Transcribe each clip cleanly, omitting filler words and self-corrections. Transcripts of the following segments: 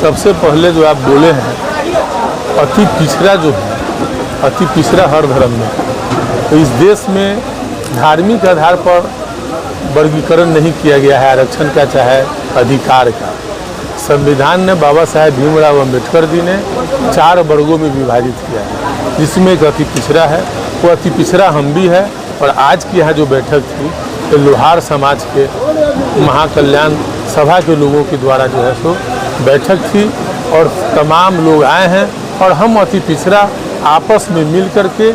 सबसे पहले जो आप बोले हैं अति पिछड़ा जो है, अति पिछड़ा हर धर्म में, तो इस देश में धार्मिक आधार पर वर्गीकरण नहीं किया गया है आरक्षण का चाहे अधिकार का। संविधान ने बाबा साहेब भीमराव अम्बेडकर जी ने 4 वर्गों में विभाजित किया है, जिसमें एक अति पिछड़ा है। वो अति पिछड़ा हम भी है। और आज की यहाँ जो बैठक थी तो लोहार समाज के महाकल्याण सभा के लोगों के द्वारा जो है सो बैठक थी और तमाम लोग आए हैं और हम अति पिछड़ा आपस में मिल करके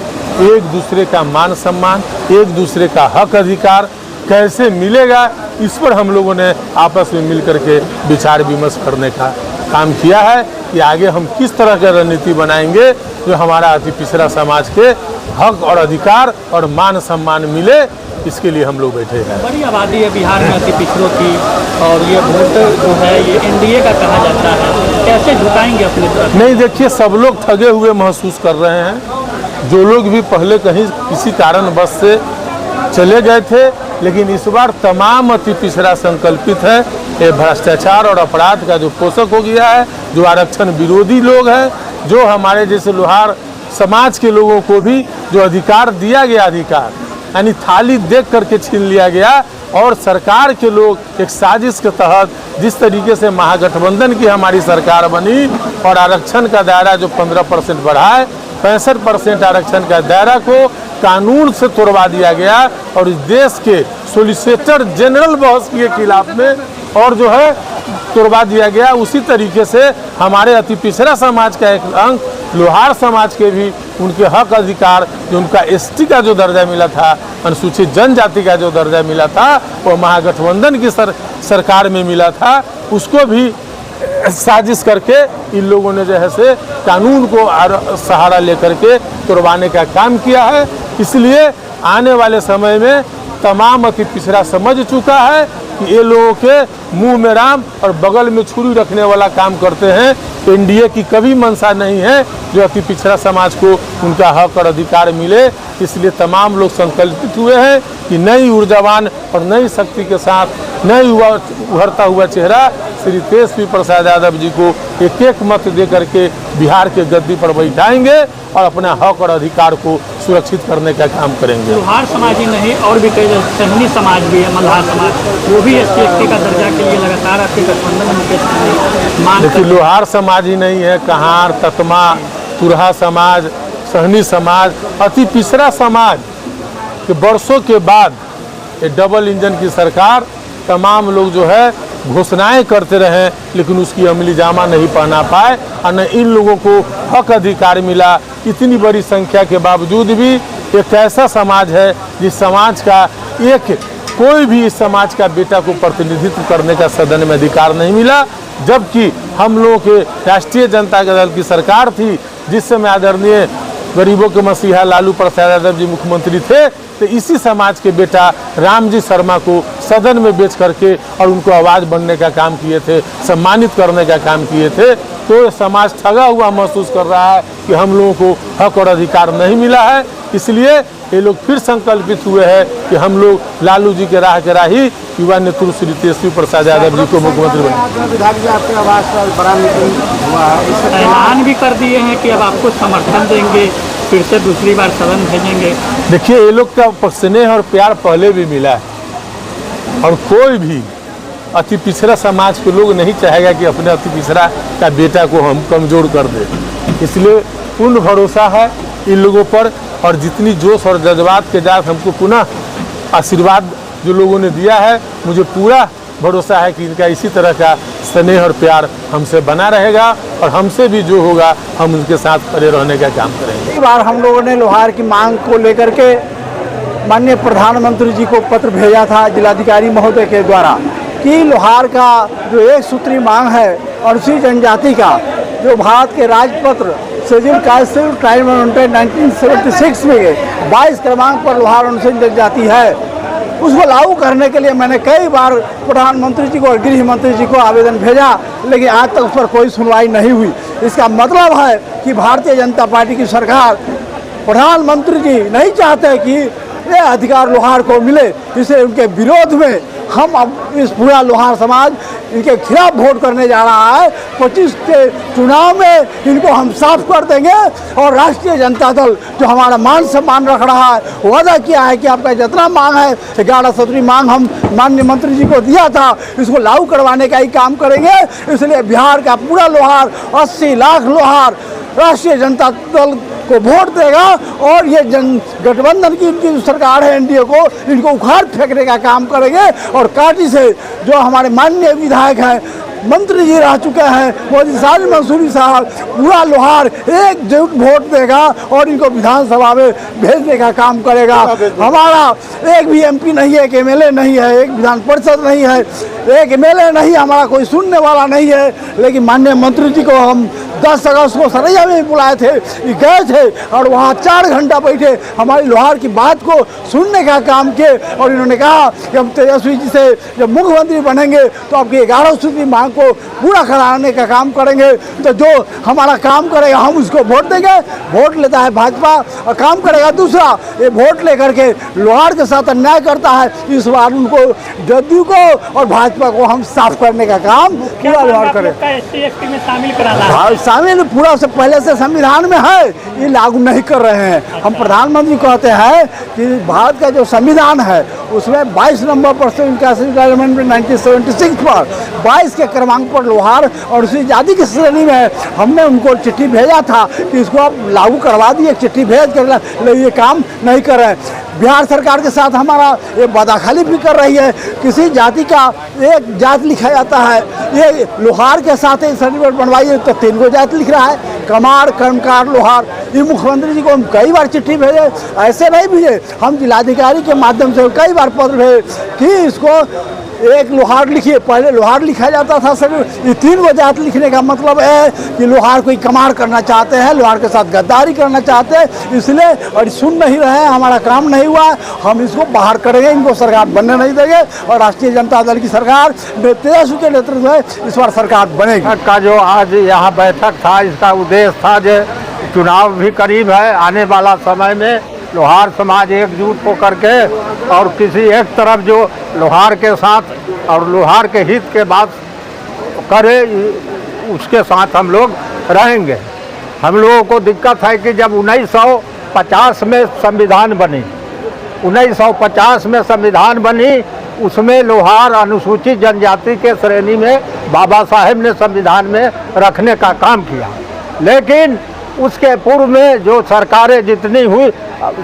एक दूसरे का मान सम्मान, एक दूसरे का हक अधिकार कैसे मिलेगा, इस पर हम लोगों ने आपस में मिल करके विचार विमर्श करने का काम किया है कि आगे हम किस तरह की रणनीति बनाएंगे जो हमारा अति पिछड़ा समाज के हक और अधिकार और मान सम्मान मिले, इसके लिए हम लोग बैठे हैं। बड़ी आबादी है बिहार में अति पिछड़ों की और ये वोट जो है ये एनडीए का कहा जाता है, कैसे झुकाएंगे अपने तरफ? नहीं, देखिए सब लोग ठगे हुए महसूस कर रहे हैं। जो लोग भी पहले कहीं किसी कारणवश से चले गए थे, लेकिन इस बार तमाम अति पिछड़ा संकल्पित है। ये भ्रष्टाचार और अपराध का जो पोषक हो गया है, जो आरक्षण विरोधी लोग हैं, जो हमारे जैसे लोहार समाज के लोगों को भी जो अधिकार दिया गया, अधिकार यानी थाली देख करके छीन लिया गया। और सरकार के लोग एक साजिश के तहत जिस तरीके से महागठबंधन की हमारी सरकार बनी और आरक्षण का दायरा जो 15% बढ़ा है, 65% आरक्षण का दायरा को कानून से तोड़वा दिया गया और इस देश के सॉलिसिटर जनरल बहस के खिलाफ में और जो है तोड़वा दिया गया। उसी तरीके से हमारे अति पिछड़ा समाज का एक अंग लोहार समाज के भी उनके हक अधिकार, जो उनका एसटी का जो दर्जा मिला था, अनुसूचित जनजाति का जो दर्जा मिला था, वो महागठबंधन की सरकार में मिला था, उसको भी साजिश करके इन लोगों ने जो है से कानून को सहारा लेकर के तोड़वाने का काम किया है। इसलिए आने वाले समय में तमाम अति पिछड़ा समझ चुका है कि ये लोगों के मुंह में राम और बगल में छुरी रखने वाला काम करते हैं। एनडीए की कभी मंशा नहीं है जो अति पिछड़ा समाज को उनका हक और अधिकार मिले। इसलिए तमाम लोग संकल्पित हुए हैं कि नई ऊर्जावान और नई शक्ति के साथ नई उभरता हुआ चेहरा श्री तेजस्वी प्रसाद यादव जी को एक मत दे करके बिहार के गद्दी पर बैठाएंगे और अपना हक और अधिकार को सुरक्षित करने का काम करेंगे। लोहार समाज ही नहीं और भी कई सहनी समाज भी है, मल्हार समाज, वो भी SC/ST का दर्जा के लिए लगातार आपके गठबंधन में मांग। देखिए, लोहार समाज ही नहीं है, कहार, ततमा, तुरहा समाज, सहनी समाज, अति पिछड़ा समाज के वर्षों के बाद ये डबल इंजन की सरकार तमाम लोग जो है घोषणाएं करते रहे, लेकिन उसकी अमली जामा नहीं पहना पाए और न इन लोगों को हक अधिकार मिला। इतनी बड़ी संख्या के बावजूद भी एक ऐसा समाज है जिस समाज का एक कोई भी इस समाज का बेटा को प्रतिनिधित्व करने का सदन में अधिकार नहीं मिला, जबकि हम लोगों के राष्ट्रीय जनता दल की सरकार थी जिस समय आदरणीय गरीबों के मसीहा लालू प्रसाद यादव जी मुख्यमंत्री थे, तो इसी समाज के बेटा रामजी शर्मा को सदन में बेच करके और उनको आवाज़ बनने का काम किए थे, सम्मानित करने का काम किए थे। तो समाज ठगा हुआ महसूस कर रहा है कि हम लोगों को हक और अधिकार नहीं मिला है। इसलिए ये लोग फिर संकल्पित हुए हैं कि हम लोग लालू जी के राह के राही युवा नेतृत्व श्री तेजस्वी प्रसाद यादव जी को मुख्यमंत्री बनाए। ऐलान भी कर दिए हैं कि अब आपको समर्थन देंगे, फिर से दूसरी बार सदन भेजेंगे। देखिए, ये लोग का स्नेह और प्यार पहले भी मिला है और कोई भी अति पिछड़ा समाज के लोग नहीं चाहेगा कि अपने अति पिछड़ा का बेटा को हम कमज़ोर कर दे। इसलिए पूर्ण भरोसा है इन लोगों पर और जितनी जोश और जज्बात के साथ हमको पुनः आशीर्वाद जो लोगों ने दिया है, मुझे पूरा भरोसा है कि इनका इसी तरह का स्नेह और प्यार हमसे बना रहेगा और हमसे भी जो होगा हम उनके साथ खड़े रहने का काम करेंगे। इस बार हम लोगों ने लोहार की मांग को लेकर के माननीय प्रधानमंत्री जी को पत्र भेजा था जिलाधिकारी महोदय के द्वारा कि लोहार का जो एक सूत्री मांग है और उसी जनजाति का जो भारत के राजपत्र शेड्यूल कास्ट ट्राइब 1976 में 22 क्रमांक पर लोहार अनुसूचित जनजाति है, उसको लागू करने के लिए मैंने कई बार प्रधानमंत्री जी को और गृह मंत्री जी को आवेदन भेजा, लेकिन आज तक उस पर कोई सुनवाई नहीं हुई। इसका मतलब है कि भारतीय जनता पार्टी की सरकार, प्रधानमंत्री जी नहीं चाहते कि ये अधिकार लोहार को मिले। इसलिए उनके विरोध में हम अब इस पूरा लोहार समाज इनके खिलाफ वोट करने जा रहा है। 25 के चुनाव में इनको हम साफ कर देंगे और राष्ट्रीय जनता दल जो हमारा मान सम्मान रख रहा है, वादा किया है कि आपका जितना मांग है 11 सूत्री मांग हम माननीय मंत्री जी को दिया था, इसको लागू करवाने का ही काम करेंगे। इसलिए बिहार का पूरा लोहार 80 लाख लोहार राष्ट्रीय जनता दल को वोट देगा और ये गठबंधन की इनकी जो सरकार है एनडीए को, इनको उखाड़ फेंकने का काम करेंगे। और काटी से जो हमारे माननीय विधायक हैं, मंत्री जी रह चुके हैं, मोदी साहब मंसूरी साहब, पूरा लोहार एकजुट वोट देगा और इनको विधानसभा में भेजने का काम करेगा। हमारा एक भी एमपी नहीं है, एक एमएलए नहीं है, एक विधान परिषद नहीं है, एक एमएलए नहीं, हमारा कोई सुनने वाला नहीं है। लेकिन माननीय मंत्री जी को हम 10 अगस्त को सरैया में बुलाए थे, गए थे और वहाँ 4 घंटा बैठे हमारी लोहार की बात को सुनने का काम किए। और इन्होंने कहा कि हम तेजस्वी जी से जब मुख्यमंत्री बनेंगे तो आपकी 11 सूत्री मांग को पूरा कराने का काम करेंगे। तो जो हमारा काम करेगा हम उसको वोट देंगे। वोट लेता है भाजपा और काम करेगा दूसरा। ये वोट लेकर के लोहार के साथ अन्याय करता है। इस बार उनको जदयू को और भाजपा को हम साफ करने का काम पूरा लोहार करें। SC/ST में शामिल कराना है। शामिल पूरा से पहले से संविधान में है, ये लागू नहीं कर रहे हैं। हम प्रधानमंत्री कहते हैं कि भारत का जो संविधान है उसमें 22 नंबर पर से उनका अमेंडमेंट 1976 पर 22 के क्रमांक पर लोहार और उसी जाति की श्रेणी में हमने उनको चिट्ठी भेजा था कि इसको आप लागू करवा दिए। चिट्ठी भेज कर ये काम नहीं कर रहे हैं। बिहार सरकार के साथ हमारा ये वादाखिलाफी भी कर रही है। किसी जाति का एक जात लिखा जाता है, ये लोहार के साथ सर्टिफिकेट बनवाइए तो 3 गो जात लिख रहा है, कमार, कर्मकार, लोहार। ये मुख्यमंत्री जी को हम कई बार चिट्ठी भेजे, ऐसे नहीं भेजे, हम जिलाधिकारी के माध्यम से कई बार पत्र भेजे कि इसको एक लोहार लिखिए। पहले लोहार लिखा जाता था सर, ये 3 गो जात लिखने का मतलब है कि लोहार कोई कमार करना चाहते हैं, लोहार के साथ गद्दारी करना चाहते हैं। इसलिए और सुन नहीं रहे हैं, हमारा काम नहीं हुआ, हम इसको बाहर करेंगे, इनको सरकार बनने नहीं देंगे। और राष्ट्रीय जनता दल की सरकार तेजस्वी के नेतृत्व में इस बार सरकार बनेगी। का जो आज यहाँ बैठक था, इसका उद्देश्य था जो चुनाव भी करीब है, आने वाला समय में लोहार समाज एकजुट होकर के और किसी एक तरफ जो लोहार के साथ और लोहार के हित के बात करे उसके साथ हम लोग रहेंगे। हम लोगों को दिक्कत है कि जब 1950 में संविधान बनी, 1950 में संविधान बनी, उसमें लोहार अनुसूचित जनजाति के श्रेणी में बाबा साहेब ने संविधान में रखने का काम किया। लेकिन उसके पूर्व में जो सरकारें जितनी हुई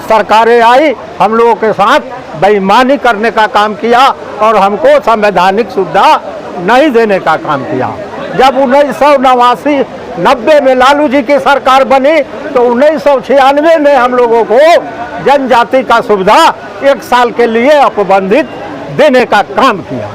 सरकारें आई, हम लोगों के साथ बेईमानी करने का काम किया और हमको संवैधानिक सुविधा नहीं देने का काम किया। जब 1989-90 में लालू जी की सरकार बनी तो 1996 में हम लोगों को जनजाति का सुविधा 1 साल के लिए अपबंधित देने का काम किया।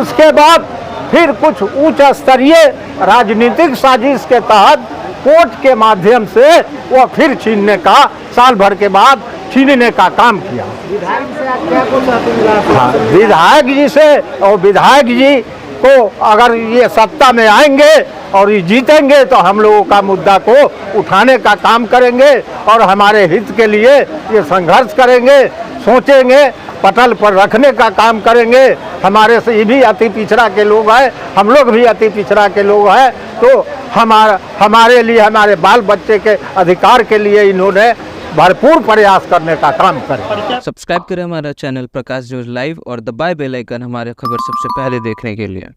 उसके बाद फिर कुछ उच्च स्तरीय राजनीतिक साजिश के तहत कोर्ट के माध्यम से वो फिर छीनने का, साल भर के बाद छीनने का काम किया। विधायक से आप क्या कुछ मिला? हाँ, विधायक जी से, और विधायक जी को अगर ये सत्ता में आएंगे और ये जीतेंगे तो हम लोगों का मुद्दा को उठाने का काम करेंगे और हमारे हित के लिए ये संघर्ष करेंगे, सोचेंगे, पटल पर रखने का काम करेंगे। हमारे से ये भी अति पिछड़ा के लोग हैं, हम लोग भी अति पिछड़ा के लोग हैं, तो हमारे लिए, हमारे बाल बच्चे के अधिकार के लिए इन्होंने भरपूर प्रयास करने का काम करें। सब्सक्राइब करें हमारा चैनल प्रकाश न्यूज़ लाइव और दबाए बेल आइकन हमारे खबर सबसे पहले देखने के लिए।